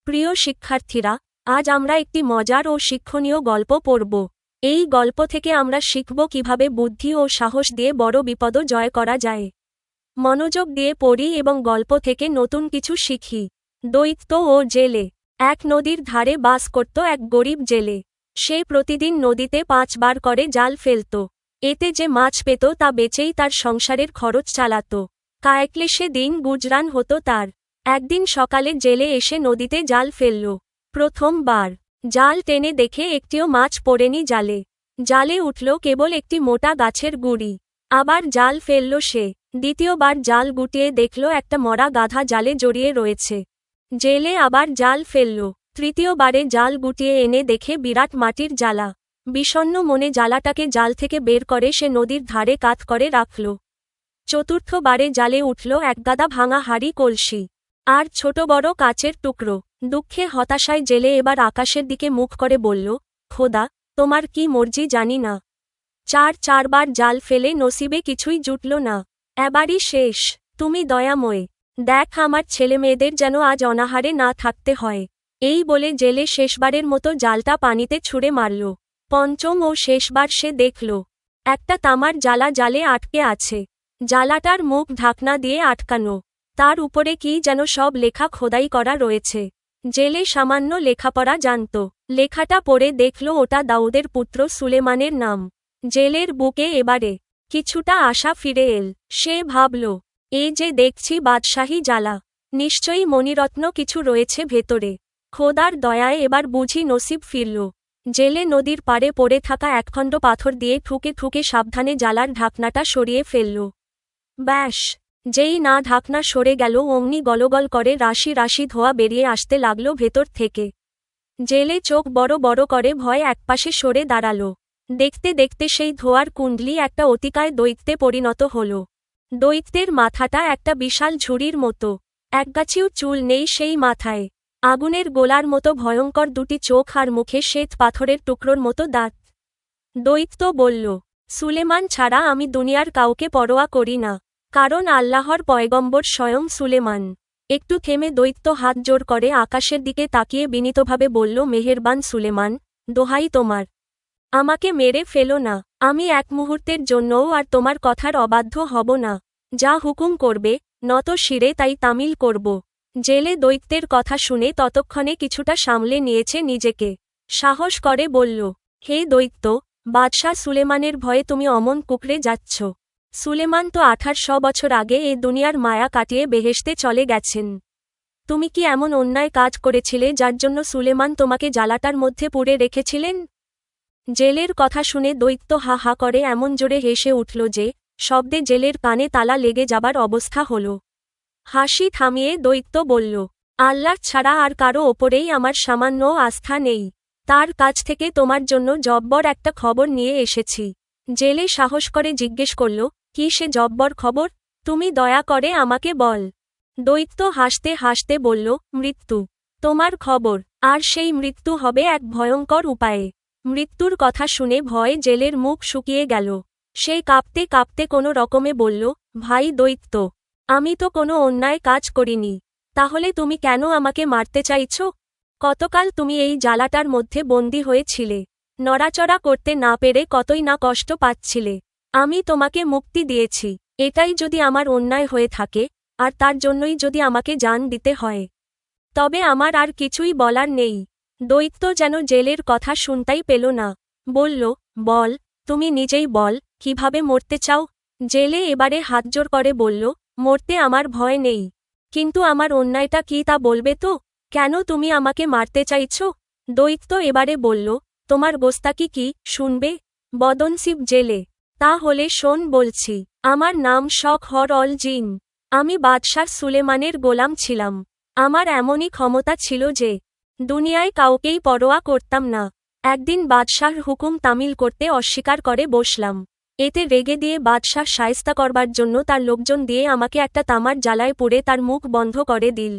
প্রিয় শিক্ষার্থীরা, আজ আমরা একটি মজার ও শিক্ষণীয় গল্প পড়ব। এই গল্প থেকে আমরা শিখব কিভাবে বুদ্ধি ও সাহস দিয়ে বড় বিপদও জয় করা যায়। মনোযোগ দিয়ে পড়ি এবং গল্প থেকে নতুন কিছু শিখি। দৈত্য ও জেলে। এক নদীর ধারে বাস করত এক গরিব জেলে। সে প্রতিদিন নদীতে 5 বার করে জাল ফেলত। এতে যে মাছ পেত তা বেচেই তার সংসারের খরচ চালাত। কায়ক্লেশে দিন গুজরান হতো তার। একদিন সকালে জেলে এসে নদীতে জাল ফেলল। প্রথমবার জাল টেনে দেখে একটিও মাছ পড়েনি জালে। জালে উঠল কেবল একটি মোটা গাছের গুঁড়ি। আবার জাল ফেলল সে। দ্বিতীয়বার জাল গুটিয়ে দেখল একটা মরা গাধা জালে জড়িয়ে রয়েছে। জেলে আবার জাল ফেলল। তৃতীয়বারে জাল গুটিয়ে এনে দেখে বিরাট মাটির জালা। বিষণ্ণ মনে জালাটাকে জাল থেকে বের করে সে নদীর ধারে কাত করে রাখল। চতুর্থবারে জালে উঠল একগাদা ভাঙা হাঁড়ি কলসি আর ছোট বড় কাচের টুকরো। দুঃখে হতাশায় জেলে এবার আকাশের দিকে মুখ করে বলল, খোদা, তোমার কি মর্জি জানি না। চারবার জাল ফেলে নসিবে কিছুই জুটল না। এবারই শেষ। তুমি দয়াময়। দেখ আমার ছেলেমেয়েদের যেন আজ অনাহারে না থাকতে হয়। এই বলে জেলে শেষবারের মতো জালটা পানিতে ছুঁড়ে মারল। পঞ্চম ও শেষবার সে দেখল একটা তামার জালা জালে আটকে আছে। জালাটার মুখ ঢাকনা দিয়ে আটকানো। তার উপরে কি যেন সব লেখা খোদাই করা রয়েছে। জেলে সামান্য লেখাপড়া জানত। লেখাটা পড়ে দেখল ওটা দাউদের পুত্র সুলেমানের নাম। জেলের বুকে এবারে কিছুটা আশা ফিরে এল। সে ভাবল, এ যে দেখছি বাদশাহী জালা, নিশ্চয়ই মণিরত্ন কিছু রয়েছে ভেতরে। খোদার দয়ায় এবার বুঝি নসিব ফিরল। জেলে নদীর পাড়ে পড়ে থাকা একখণ্ড পাথর দিয়ে ঠুকে ঠুকে সাবধানে জালার ঢাকনাটা সরিয়ে ফেলল। ব্যাস, যেই না ঢাকনা সরে গেল অমনি গলগল করে রাশি রাশি ধোঁয়া বেরিয়ে আসতে লাগল ভেতর থেকে। জেলে চোখ বড় বড় করে ভয় একপাশে সরে দাঁড়াল। দেখতে দেখতে সেই ধোঁয়ার কুণ্ডলি একটা অতিকায় দৈত্যে পরিণত হল। দৈত্যের মাথাটা একটা বিশাল ঝুড়ির মতো। একগাছিও চুল নেই সেই মাথায়। আগুনের গোলার মতো ভয়ঙ্কর দুটি চোখ আর মুখে শ্বেত পাথরের টুকরোর মতো দাঁত। দৈত্য বলল, সুলেমান ছাড়া আমি দুনিয়ার কাউকে পরোয়া করি না, কারণ আল্লাহর পয়গম্বর স্বয়ং সুলেমান। একটু থেমে দৈত্য হাত জোড় করে আকাশের দিকে তাকিয়ে বিনীতভাবে বলল, মেহেরবান সুলেমান, দোহাই তোমার, আমাকে মেরে ফেলো না। আমি এক মুহূর্তের জন্যও আর তোমার কথার অবাধ্য হব না। যা হুকুম করবে নত শিরে তাই তামিল করব। জেলে দৈত্যের কথা শুনে ততক্ষণে কিছুটা সামলে নিয়েছে নিজেকে। সাহস করে বলল, হে দৈত্য, বাদশাহ সুলেমানের ভয়ে তুমি অমন কুকড়ে যাচ্ছ। সুলেমান তো 1800 বছর আগে এ দুনিয়ার মায়া কাটিয়ে বেহেশতে চলে গেছেন। তুমি কি এমন অন্যায় কাজ করেছিলে যার জন্য সুলেমান তোমাকে জালাটার মধ্যে পুড়ে রেখেছিলেন? জেলের কথা শুনে দৈত্য হা হা করে এমন জোরে হেসে উঠল যে শব্দে জেলের কানে তালা লেগে যাবার অবস্থা হল। হাসি থামিয়ে দৈত্য বলল, আল্লাহ ছাড়া আর কারো ওপরেই আমার সামান্য আস্থা নেই। তার কাছ থেকে তোমার জন্য জব্বর একটা খবর নিয়ে এসেছি। জেলে সাহস করে জিজ্ঞেস করল, কি সে জব্বর খবর? তুমি দয়া করে আমাকে বল। দৈত্য হাসতে হাসতে বলল, মৃত্যু। তোমার খবর। আর সেই মৃত্যু হবে এক ভয়ঙ্কর উপায়ে। মৃত্যুর কথা শুনে ভয়ে জেলের মুখ শুকিয়ে গেল। সে কাঁপতে কাঁপতে কোনো রকমে বলল, ভাই দৈত্য, আমি তো কোনো অন্যায় কাজ করিনি। তাহলে তুমি কেন আমাকে মারতে চাইছ? কতকাল তুমি এই জালাটার মধ্যে বন্দী হয়েছিলে। নড়াচড়া করতে না পেরে কতই না কষ্ট পাচ্ছিলে। আমি তোমাকে মুক্তি দিয়েছি। এটাই যদি আমার অন্যায় হয়ে থাকে, আর তার জন্যই যদি আমাকে জান দিতে হয়, তবে আমার আর কিছুই বলার নেই। দৈত্য যেন জেলের কথা শুনতেই পেল না। বলল, বল, তুমি নিজেই বল, কিভাবে মরতে চাও? জেলে এবারে হাতজোড় করে বলল, মরতে আমার ভয় নেই, কিন্তু আমার অন্যায়টা কি তা বলবে তো? কেন তুমি আমাকে মারতে চাইছ? দৈত্য এবারে বলল, তোমার গোস্তাকি কি শুনবে? বদনসিব জেলে, তা হলে শোন বলছি। আমার নাম শখ হর অল জিন। আমি বাদশাহ সুলেমানের গোলাম ছিলাম। আমার এমনই ক্ষমতা ছিল যে দুনিয়ায় কাউকেই পরোয়া করতাম না। একদিন বাদশাহর হুকুম তামিল করতে অস্বীকার করে বসলাম। এতে রেগে দিয়ে বাদশাহ শায়েস্তা করবার জন্য তার লোকজন দিয়ে আমাকে একটা তামার জ্বালায় পুড়ে তার মুখ বন্ধ করে দিল।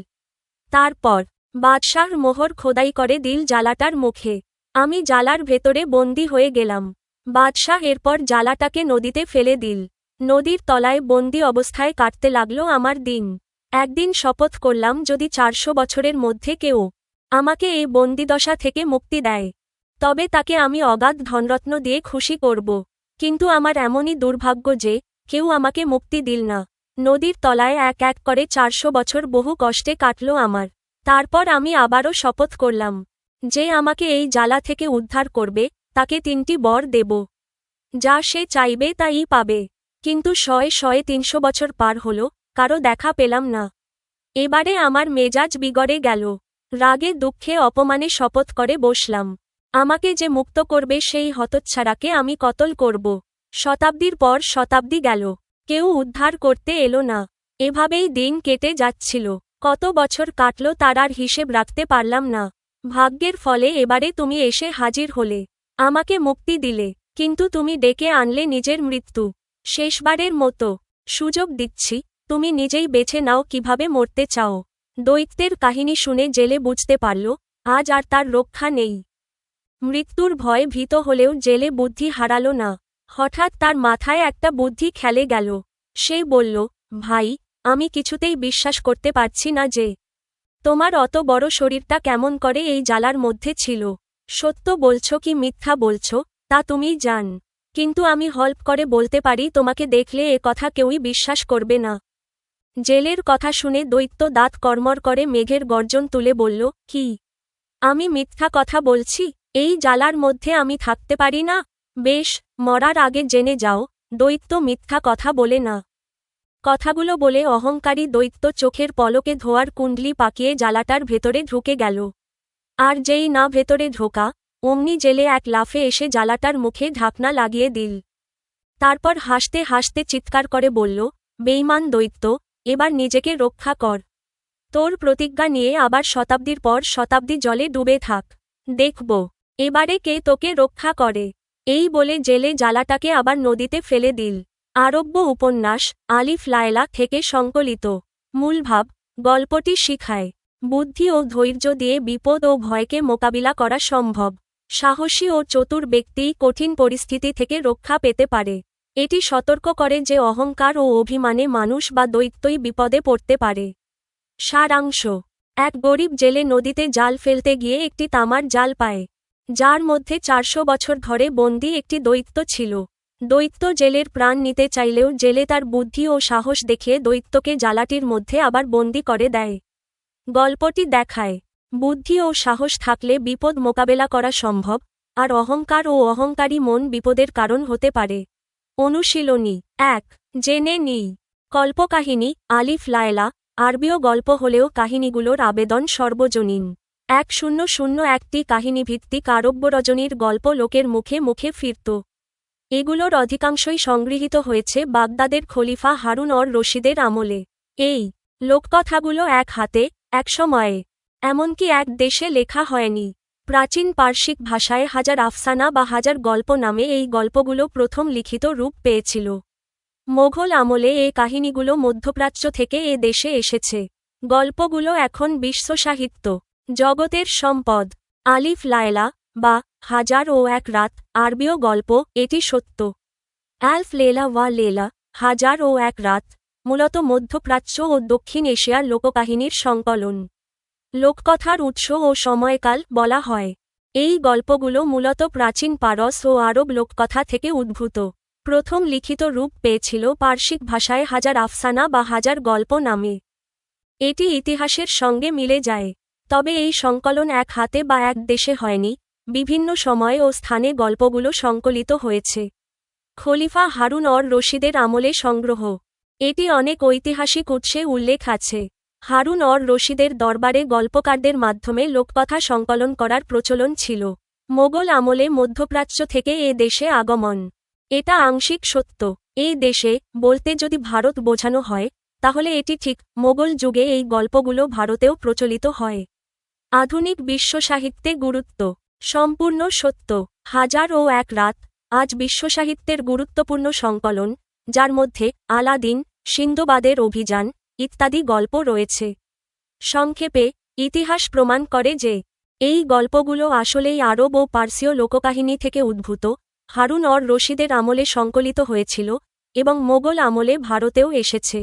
তারপর বাদশাহর মোহর খোদাই করে দিল জ্বালাটার মুখে। আমি জ্বালার ভেতরে বন্দী হয়ে গেলাম। বাদশাহ এরপর জ্বালাটাকে নদীতে ফেলে দিল। নদীর তলায় বন্দী অবস্থায় কাটতে লাগলো আমার দিন। একদিন শপথ করলাম, যদি 400 বছরের মধ্যে কেউ আমাকে এই বন্দিদশা থেকে মুক্তি দেয়। তবে তাকে আমি অগাধ ধনরত্ন দিয়ে খুশি করব। কিন্তু আমার এমনই দুর্ভাগ্য যে কেউ আমাকে মুক্তি দিল না। নদীর তলায় এক এক করে 400 বছর বহু কষ্টে কাটল আমার। তারপর আমি আবারও শপথ করলাম, যে আমাকে এই জ্বালা থেকে উদ্ধার করবে তাকে 3টি বর দেব। যা সে চাইবে তাই পাবে। কিন্তু শয়ে শয়ে 300 বছর পার হল, কারো দেখা পেলাম না। এবারে আমার মেজাজ বিগড়ে গেল। রাগে দুঃখে অপমানে শপথ করে বসলাম, আমাকে যে মুক্ত করবে সেই হতচ্ছাড়াকে আমি কতল করব। শতাব্দীর পর শতাব্দী গেল, কেউ উদ্ধার করতে এলো না। এভাবেই দিন কেটে যাচ্ছিল। কত বছর কাটল তার আর হিসেব রাখতে পারলাম না। ভাগ্যের ফলে এবারে তুমি এসে হাজির হলে, আমাকে মুক্তি দিলে। কিন্তু তুমি ডেকে আনলে নিজের মৃত্যু। শেষবারের মতো সুযোগ দিচ্ছি, তুমি নিজেই বেছে নাও কিভাবে মরতে চাও। দৈত্যের কাহিনী শুনে জেলে বুঝতে পারল, আজ আর তার রক্ষা নেই। মৃত্যুর ভয়ে ভীত হলেও জেলে বুদ্ধি হারালো না। হঠাৎ তার মাথায় একটা বুদ্ধি খেলে গেল। সে বলল, ভাই, আমি কিছুতেই বিশ্বাস করতে পারছি না যে তোমার অত বড় শরীরটা কেমন করে এই জ্বালার মধ্যে ছিল। সত্য বলছো কি মিথ্যা বলছো তা তুমিই জান। কিন্তু আমি হল্প করে বলতে পারি, তোমাকে দেখলে এ কথা কেউই বিশ্বাস করবে না। জেলের কথা শুনে দৈত্য দাঁত কর্মর করে মেঘের গর্জন তুলে বলল, কি আমি মিথ্যা কথা বলছি? এই জ্বালার মধ্যে আমি থাকতে পারি না? বেশ, মরার আগে জেনে যাও, দৈত্য মিথ্যা কথা বলে না। কথাগুলো বলে অহংকারী দৈত্য চোখের পলকে ধোয়ার কুণ্ডলি পাকিয়ে জ্বালাটার ভেতরে ঢুকে গেল। আর যেই না ভেতরে ঢোকা, অমনি জেলে এক লাফে এসে জ্বালাটার মুখে ঢাকনা লাগিয়ে দিল। তারপর হাসতে হাসতে চিৎকার করে বলল, বেঈমান দৈত্য, এবার নিজেকে রক্ষা কর। তোর প্রতিজ্ঞা নিয়ে আবার শতাব্দীর পর শতাব্দী জলে ডুবে থাক, দেখব এবারে কে তোকে রক্ষা করে। এই বলে জেলে জ্বালাটাকে আবার নদীতে ফেলে দিল। আরব্য উপন্যাস আলিফ লায়লা থেকে সংকলিত। মূলভাব, গল্পটি শিখায় বুদ্ধি ও ধৈর্য দিয়ে বিপদ ও ভয়কে মোকাবিলা করা সম্ভব। সাহসী ও চতুর ব্যক্তিই কঠিন পরিস্থিতি থেকে রক্ষা পেতে পারে। এটি সতর্ক করে যে অহংকার ও অভিমানে মানুষ বা দৈত্যই বিপদে পড়তে পারে। সারাংশ, এক গরিব জেলে নদীতে জাল ফেলতে গিয়ে একটি তামার জাল পায়, যার মধ্যে 400 বছর ধরে বন্দী একটি দৈত্য ছিল। দৈত্য জেলের প্রাণ নিতে চাইলেও জেলে তার বুদ্ধি ও সাহস দেখিয়ে দৈত্যকে জালাটির মধ্যে আবার বন্দী করে দেয়। গল্পটি দেখায়, বুদ্ধি ও সাহস থাকলে বিপদ মোকাবেলা করা সম্ভব, আর অহংকার ও অহংকারী মন বিপদের কারণ হতে পারে। অনুশীলনী 1, জেনে নিই। কল্পকাহিনী আলিফ লায়লা আরবীয় গল্প হলেও কাহিনীগুলোর আবেদন সর্বজনীন। 1001টি কাহিনীভিত্তিক আরব্য রজনীর গল্প লোকের মুখে মুখে ফিরত। এগুলোর অধিকাংশই সংগৃহীত হয়েছে বাগদাদের খলিফা হারুন অর রশিদের আমলে। এই লোককথাগুলো এক হাতে, এক সময়ে, এমনকি এক দেশে লেখা হয়নি। প্রাচীন পার্সিক ভাষায় হাজার আফসানা বা হাজার গল্প নামে এই গল্পগুলো প্রথম লিখিত রূপ পেয়েছিল। মোঘল আমলে এই কাহিনীগুলো মধ্যপ্রাচ্য থেকে এ দেশে এসেছে। গল্পগুলো এখন বিশ্বসাহিত্য জগতের সম্পদ। আলিফ লায়লা বা হাজার ও এক রাত আরবীয় গল্প, এটি সত্য। আলফ লেলা ওয়া লেলা, হাজার ও এক রাত, মূলত মধ্যপ্রাচ্য ও দক্ষিণ এশিয়ার লোককাহিনীর সংকলন। লোককথার উৎস ও সময়কাল বলা হয়। এই গল্পগুলো মূলত প্রাচীন পারস ও আরব লোককথা থেকে উদ্ভূত। প্রথম লিখিত রূপ পেয়েছিল পার্সিক ভাষায় হাজার আফসানা বা হাজার গল্প নামে। এটি ইতিহাসের সঙ্গে মিলে যায়। তবে এই সংকলন এক হাতে বা এক দেশে হয়নি, বিভিন্ন সময়ে ও স্থানে গল্পগুলো সংকলিত হয়েছে। খলিফা হারুন অর রশিদের আমলে সংগ্রহ। এটি অনেক ঐতিহাসিক উৎসে উল্লেখ আছে। হারুন অর রশিদের দরবারে গল্পকারদের মাধ্যমে লোককথা সংকলন করার প্রচলন ছিল। মোগল আমলে মধ্যপ্রাচ্য থেকে এ দেশে আগমন। এটা আংশিক সত্য। এই দেশে বলতে যদি ভারত বোঝানো হয়, তাহলে এটি ঠিক। মোগল যুগে এই গল্পগুলো ভারতেও প্রচলিত হয়। আধুনিক বিশ্বসাহিত্যে গুরুত্ব সম্পূর্ণ সত্য। হাজার ও এক রাত আজ বিশ্বসাহিত্যের গুরুত্বপূর্ণ সংকলন, যার মধ্যে আলাদিন, সিন্ধবাদের অভিযান ইত্যাদি গল্প রয়েছে। সংক্ষেপে, ইতিহাস প্রমাণ করে যে এই গল্পগুলো আসলেই আরব ও পার্সীয় লোককাহিনী থেকে উদ্ভূত, হারুন অর রশিদের আমলে সংকলিত হয়েছিল এবং মোগল আমলে ভারতেও এসেছে।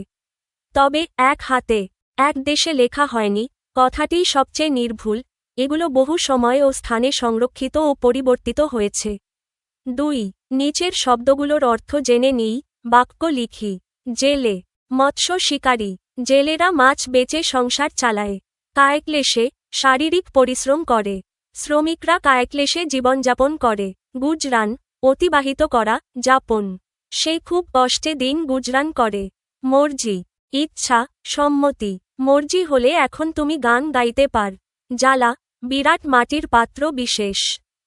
তবে এক হাতে, এক দেশে লেখা হয়নি কথাটিই সবচেয়ে নির্ভুল। এগুলো বহু সময় ও স্থানে সংরক্ষিত ও পরিবর্তিত হয়েছে। 2. নিচের শব্দগুলোর অর্থ জেনে নিই, বাক্য লিখি। জেলে, মৎস্য শিকারী। জেলেরা মাছ বেচে সংসার চালায়। কায়ক্লেশে, শারীরিক পরিশ্রম করে। শ্রমিকরা কায়ক্লেশে জীবনযাপন করে। গুজরান, অতিবাহিত করা, যাপন। সে খুব কষ্টে দিন গুজরান করে। মর্জি, ইচ্ছা, সম্মতি। মর্জি হলে এখন তুমি গান গাইতে পার। জ্বালা, বিরাট মাটির পাত্র বিশেষ।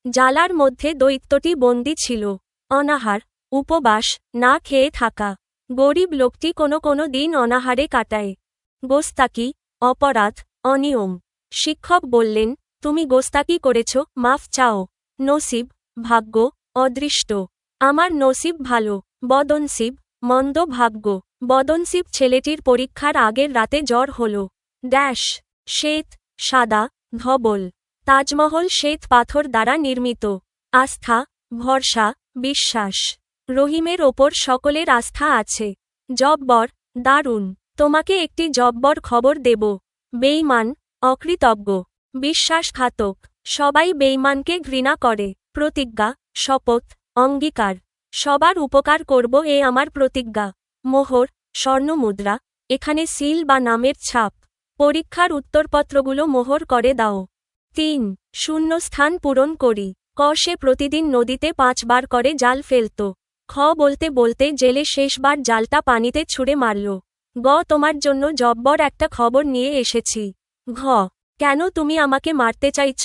জ্বালার মধ্যে দৈত্যটি বন্দী ছিল। অনাহার, উপবাস, না খেয়ে থাকা। গরিব লোকটি কোনো দিন অনাহারে কাটায়। গোস্তাকি, অপরাধ, অনিয়ম। শিক্ষক বললেন, তুমি গোস্তাকি করেছ, মাফ চাও। নসিব, ভাগ্য, অদৃষ্ট। আমার নসিব ভালো। বদনসিব, মন্দ ভাগ্য। বদনসিব ছেলেটির পরীক্ষার আগের রাতে জ্বর হল। ড্যাশ, শ্বেত, সাদা, ধবল। তাজমহল শ্বেত পাথর দ্বারা নির্মিত। আস্থা, ভরসা, বিশ্বাস। রহিমের ওপর সকলের আস্থা আছে। জব্বর, দারুণ। তোমাকে একটি জব্বর খবর দেব। বেঈমান, অকৃতজ্ঞ। বিশ্বাসঘাতক। সবাই বেঈমানকে ঘৃণা করে। প্রতিজ্ঞা, শপথ, অঙ্গীকার। সবার উপকার করব এ আমার প্রতিজ্ঞা। মোহর, স্বর্ণমুদ্রা, এখানে সিল বা নামের ছাপ। পরীক্ষার উত্তরপত্রগুলো মোহর করে দাও। 3. শূন্যস্থান পূরণ করি। ক সে প্রতিদিন নদীতে 5 বার করে জাল ফেলত। খ বলতে বলতে জেলে শেষবার জালটা পানিতে ছুঁড়ে মারল। গ তোমার জন্য জব্বর একটা খবর নিয়ে এসেছি। ঘ কেন তুমি আমাকে মারতে চাইছ?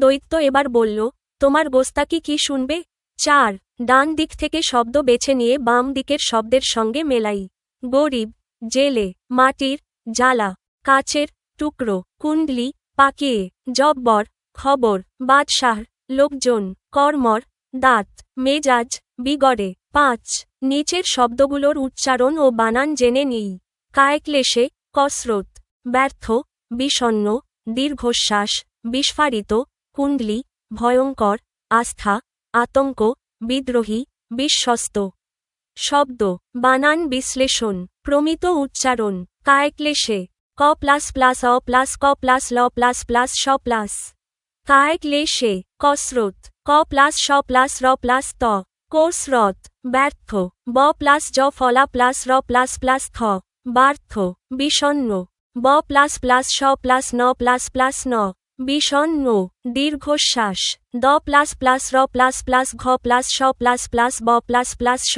দৈত্য এবার বলল, তোমার গোস্তাকি কি শুনবে? 4. ডান দিক থেকে শব্দ বেছে নিয়ে বাম দিকের শব্দের সঙ্গে মেলাই। গরিব, জেলে, মাটির, জ্বালা, কাচের টুকরো, কুণ্ডলি, পাকিয়ে, জব্বর, খবর, বাদশাহ, লোকজন, কর্মর, দাঁত, মেজাজ, বিগড়ে। 5. নিচের শব্দগুলোর উচ্চারণ ও বানান জেনে নিই। কায়ক্লেশে, কসরত। ব্যর্থ, বিষণ্ণ, দীর্ঘশ্বাস, বিস্ফারিত, কুণ্ডলি, ভয়ঙ্কর, আস্থা, আতঙ্ক, বিদ্রোহী, বিশ্বস্ত। শব্দ, বানান বিশ্লেষণ, প্রমিত উচ্চারণ। কায়ক্লেশে, ক প্লাস প্লাস অ প্লাস ক প্লাস ল প্লাস প্লাস স প্লাস। কায়ক্লেশে, কসরত, ক প্লাস স প্লাস র প্লাস ত। কোসরত, ব্যর্থ, ব প্লাস জ ফলা প্লাস র প্লাস প্লাস থ। ব্যর্থ, বিষণ্ণ, ব প্লাস প্লাস স প্লাস ন প্লাস প্লাস ন। বিষণ্ণ, দীর্ঘশ্বাস, দ প্লাস প্লাস র প্লাস প্লাস ঘ প্লাস স প্লাস প্লাস ব প্লাস প্লাস স।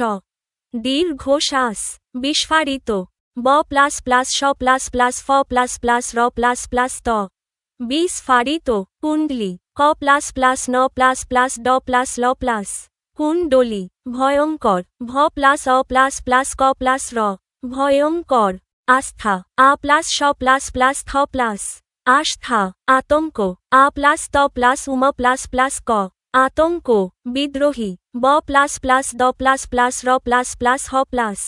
দীর্ঘশ্বাস, বিস্ফারিত, ব প্লাস প্লাস স প্লাস প্লাস ফ প্লাস প্লাস র প্লাস প্লাস ত। বিস্ফারিত, কুণ্ডলি, ক প্লাস প্লাস ন প্লাস প্লাস ড প্লাস ল প্লাস। কুণ্ডলী, ভয়ঙ্কর, ভ প্লাস অ প্লাস প্লাস ক প্লাস র। ভয়ঙ্কর, আস্থা, আ প্লাস স প্লাস প্লাস থ প্লাস। আস্থা, আতঙ্ক, আ প্লাস ত প্লাস উম প্লাস প্লাস ক। আতঙ্ক, বিদ্রোহী, ব প্লাস প্লাস দ প্লাস প্লাস র প্লাস প্লাস হ প্লাস।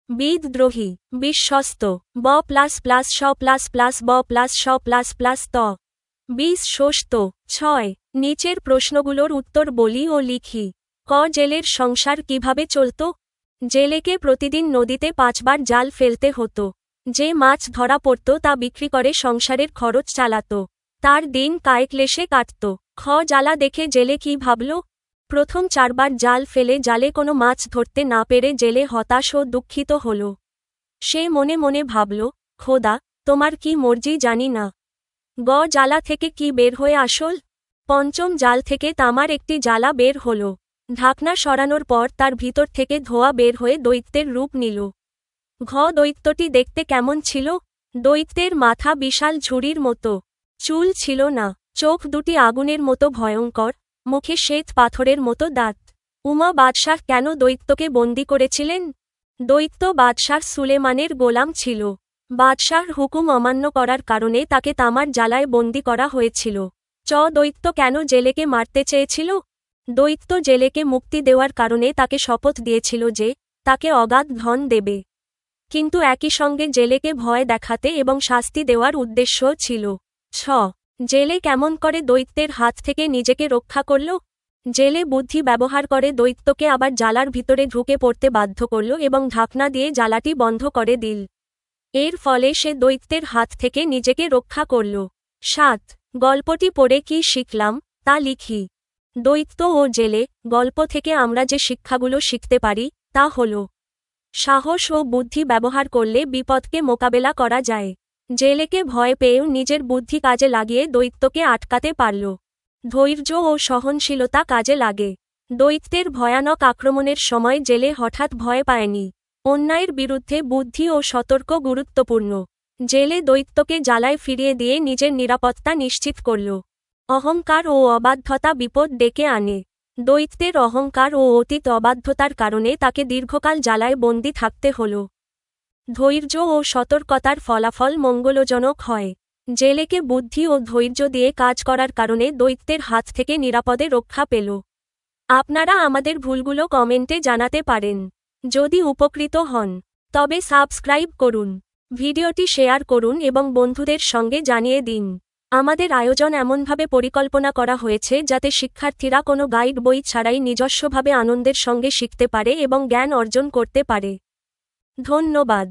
বিদ্রোহী, বিশ্বস্ত, ব প্লাস প্লাস স প্লাস প্লাস ব প্লাস স প্লাস প্লাস ত। বিশ্বস্ত। 6. নিচের প্রশ্নগুলোর উত্তর বলি ও লিখি। ক জেলের সংসার কিভাবে চলত? জেলেকে প্রতিদিন নদীতে 5 বার জাল ফেলতে হতো। যে মাছ ধরা পড়ত তা বিক্রি করে সংসারের খরচ চালাত। তার দিন কায়ক্লেশে কাটত। খ জ্বালা দেখে জেলে কি ভাবল? প্রথম 4 বার জাল ফেলে জালে কোনো মাছ ধরতে না পেরে জেলে হতাশ ও দুঃখিত হল। সে মনে মনে ভাবল, খোদা, তোমার কি মর্জি জানি না। গ জ্বালা থেকে কি বের হয়ে আসল? পঞ্চম জাল থেকে তামার একটি জ্বালা বের হল। ঢাকনা সরানোর পর তার ভিতর থেকে ধোঁয়া বের হয়ে দৈত্যের রূপ নিল। ঘ দৈত্যটি দেখতে কেমন ছিল? দৈত্যের মাথা বিশাল ঝুড়ির মতো। চুল ছিল না। চোখ দুটি আগুনের মতো ভয়ঙ্কর। মুখে শ্বেত পাথরের মতো দাঁত। বাদশাহ কেন দৈত্যকে বন্দী করেছিলেন? দৈত্য বাদশাহ সুলেমানের গোলাম ছিল। বাদশাহর হুকুম অমান্য করার কারণে তাকে তামার জ্বালায় বন্দী করা হয়েছিল। দৈত্য কেন জেলেকে মারতে চেয়েছিল? দৈত্য জেলেকে মুক্তি দেওয়ার কারণে তাকে শপথ দিয়েছিল যে তাকে অগাধ ধন দেবে। কিন্তু একই সঙ্গে জেলেকে ভয় দেখাতে এবং শাস্তি দেওয়ার উদ্দেশ্য ছিল। জেলে কেমন করে দৈত্যের হাত থেকে নিজেকে রক্ষা করল? জেলে বুদ্ধি ব্যবহার করে দৈত্যকে আবার জ্বালার ভিতরে ঢুকে পড়তে বাধ্য করল এবং ঢাকনা দিয়ে জ্বালাটি বন্ধ করে দিল। এর ফলে সে দৈত্যের হাত থেকে নিজেকে রক্ষা করল। 7. গল্পটি পড়ে কি শিখলাম তা লিখি। দৈত্য ও জেলে গল্প থেকে আমরা যে শিক্ষাগুলো শিখতে পারি তা হল, সাহস ও বুদ্ধি ব্যবহার করলে বিপদকে মোকাবেলা করা যায়। জেলেকে ভয় পেয়েও নিজের বুদ্ধি কাজে লাগিয়ে দৈত্যকে আটকাতে পারল। ধৈর্য ও সহনশীলতা কাজে লাগে। দৈত্যের ভয়ানক আক্রমণের সময় জেলে হঠাৎ ভয় পায়নি। অন্যায়ের বিরুদ্ধে বুদ্ধি ও সতর্ক গুরুত্বপূর্ণ। জেলে দৈত্যকে জ্বালায় ফিরিয়ে দিয়ে নিজের নিরাপত্তা নিশ্চিত করল। অহংকার ও অবাধ্যতা বিপদ ডেকে আনে। দৈত্যের অহংকার ও অতীত অবাধ্যতার কারণে তাকে দীর্ঘকাল জ্বালায় বন্দী থাকতে হল। ধৈর্য ও সতর্কতার ফলাফল মঙ্গলজনক হয়। জেলেকে বুদ্ধি ও ধৈর্য দিয়ে কাজ করার কারণে দৈত্যের হাত থেকে নিরাপদে রক্ষা পেল। আপনারা আমাদের ভুলগুলো কমেন্টে জানাতে পারেন। যদি উপকৃত হন তবে সাবস্ক্রাইব করুন, ভিডিওটি শেয়ার করুন এবং বন্ধুদের সঙ্গে জানিয়ে দিন। আমাদের আয়োজন এমনভাবে পরিকল্পনা করা হয়েছে যাতে শিক্ষার্থীরা কোনো গাইড বই ছাড়াই নিজস্বভাবে আনন্দের সঙ্গে শিখতে পারে এবং জ্ঞান অর্জন করতে পারে। ধন্যবাদ।